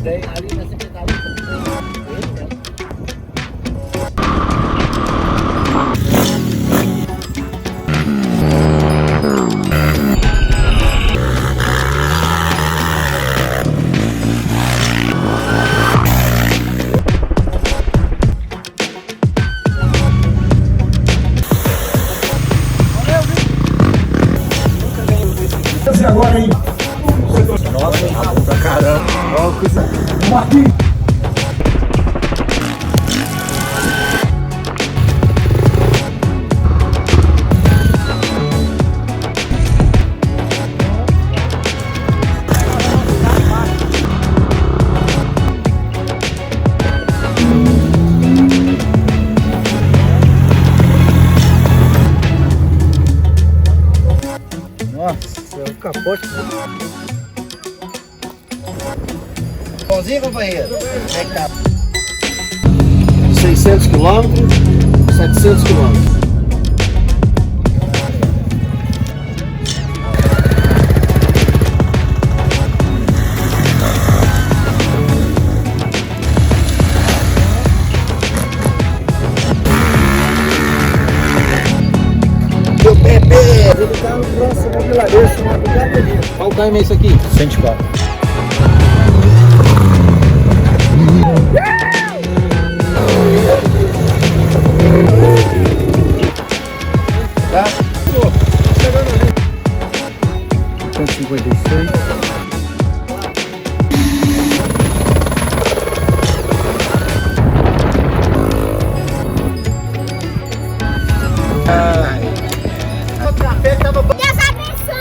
Tem ali na Santa Catarina. Agora, hein? Nossa, tá bom pra caramba. Ó, coisa. Marquinhos. Nossa, o capote. Bonzinho, companheiro? Como é que tá? 600 quilômetros, 700 quilômetros. Meu Pepe! Ele tá no próximo vilarejo, uma brigada ali. Qual time é esse aqui? 104. Tá? Pô, chegando ali. 156. O café tava bom. Deus abençoe!